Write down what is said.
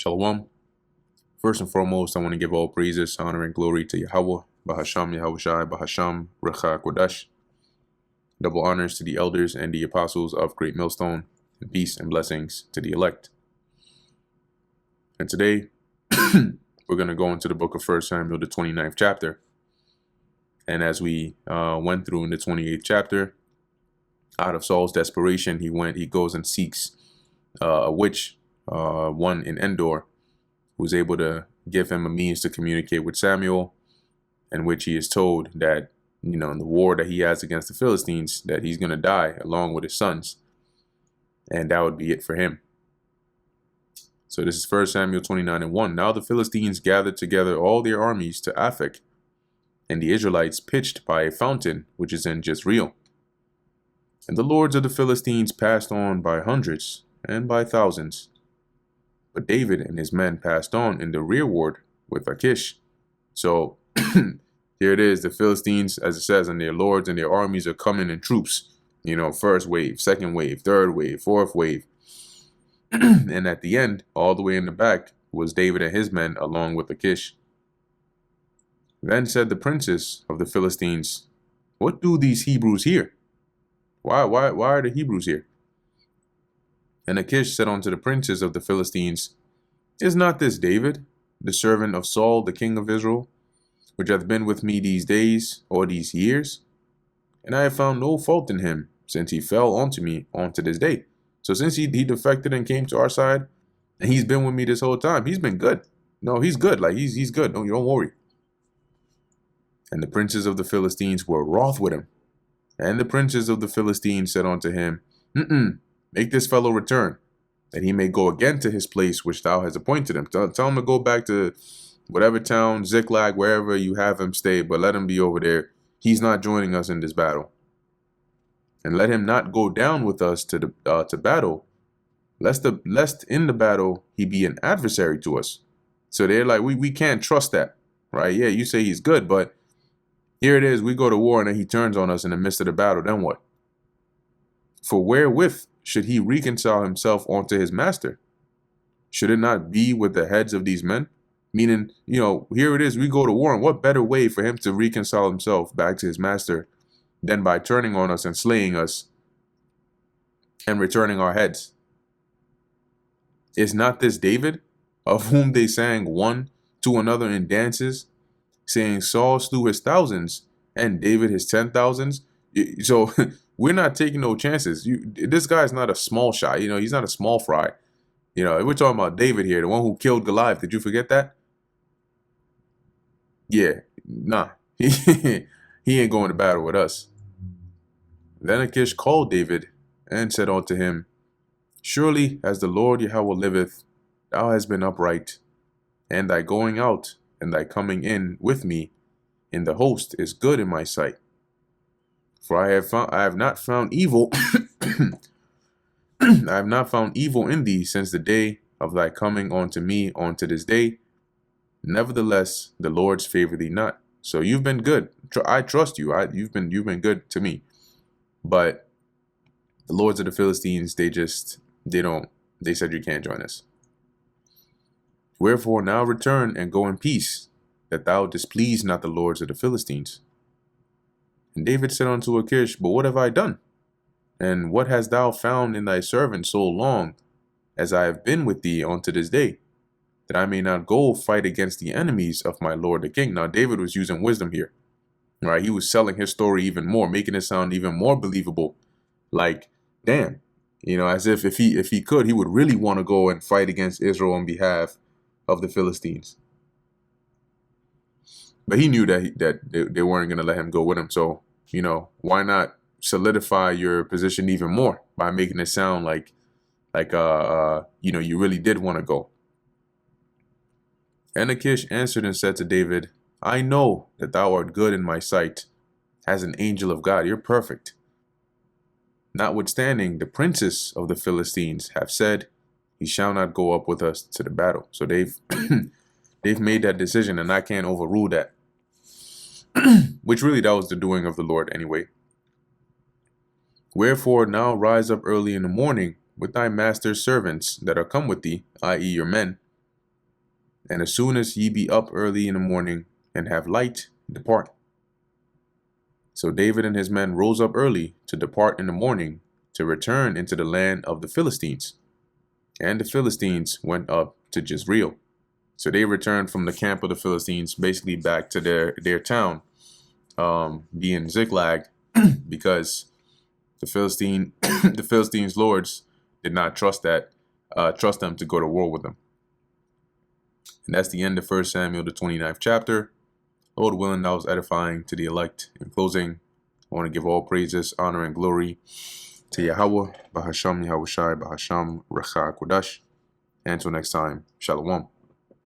Shalom. First and foremost, I want to give all praises, honor, and glory to Yahweh, Bahasham Yahushai, Bahasham Recha Kodash. Double honors to the elders and the apostles of Great Millstone, and peace and blessings to the elect. And today, we're going to go into the book of 1 Samuel, the 29th chapter. And as we went through in the 28th chapter, out of Saul's desperation, he goes and seeks a witch, one in Endor, who's able to give him a means to communicate with Samuel, in which he is told that, in the war that he has against the Philistines, that he's going to die along with his sons. And that would be it for him. So this is 1 Samuel 29:1. Now the Philistines gathered together all their armies to Aphek, and the Israelites pitched by a fountain which is in Jezreel. And the lords of the Philistines passed on by hundreds and by thousands. But David and his men passed on in the rearward with Achish. So here it is, the Philistines, as it says, and their lords and their armies are coming in troops. First wave, second wave, third wave, fourth wave. And at the end, all the way in the back, was David and his men along with Achish. Then said the princes of the Philistines, "What do these Hebrews here? Why are the Hebrews here?" And Achish said unto the princes of the Philistines, "Is not this David, the servant of Saul, the king of Israel, which hath been with me these days, or these years? And I have found no fault in him, since he fell unto me unto this day." So since he defected and came to our side, and he's been with me this whole time, he's been good. No, he's good. Like, he's good. No, you don't worry. And the princes of the Philistines were wroth with him. And the princes of the Philistines said unto him, "Make this fellow return, that he may go again to his place which thou hast appointed him." Tell him to go back to whatever town, Ziklag, wherever you have him stay, but let him be over there. He's not joining us in this battle. And let him not go down with us to battle, lest in the battle he be an adversary to us. So they're like, we can't trust that, right? Yeah, you say he's good, but here it is, we go to war and then he turns on us in the midst of the battle. Then what? For wherewith should he reconcile himself unto his master? Should it not be with the heads of these men? Meaning, here it is, we go to war, and what better way for him to reconcile himself back to his master than by turning on us and slaying us and returning our heads? Is not this David, of whom they sang one to another in dances, saying, Saul slew his thousands and David his 10,000s? So we're not taking no chances. This guy's not a small shot. He's not a small fry. We're talking about David here, the one who killed Goliath. Did you forget that? Yeah, nah. He ain't going to battle with us. Then Achish called David and said unto him, "Surely as the Lord Yahweh liveth, thou hast been upright, and thy going out and thy coming in with me in the host is good in my sight. For I have not found evil I have not found evil in thee since the day of thy coming unto me unto this day. Nevertheless, the Lord's favor thee not." So you've been good. I trust you. You've been good to me. But the lords of the Philistines, they said you can't join us. "Wherefore now return and go in peace, that thou displease not the lords of the Philistines." And David said unto Achish, "But what have I done? And what hast thou found in thy servant so long as I have been with thee unto this day, that I may not go fight against the enemies of my lord the king?" Now David was using wisdom here, right? He was selling his story even more, making it sound even more believable. Like, damn, as if he could, he would really want to go and fight against Israel on behalf of the Philistines. But he knew that they weren't going to let him go with him. So, why not solidify your position even more by making it sound like you really did want to go. And Achish answered and said to David, "I know that thou art good in my sight, as an angel of God." You're perfect. "Notwithstanding, the princes of the Philistines have said, he shall not go up with us to the battle." So they've made that decision, and I can't overrule that. Which really, that was the doing of the Lord anyway. "Wherefore now rise up early in the morning with thy master's servants that are come with thee, i.e. your men, And as soon as ye be up early in the morning and have light, depart. So David and his men rose up early to depart in the morning to return into the land of the Philistines. And the Philistines went up to Jezreel. So they returned from the camp of the Philistines basically back to their town, being Ziklag, because the Philistines lords did not trust them to go to war with them. And that's the end of 1 Samuel, the 29th chapter. Lord willing, that was edifying to the elect. In closing, I want to give all praises, honor, and glory to Yahweh, Bahasham Yahushai, Bahasham Recha Kodash. And until next time, Shalom.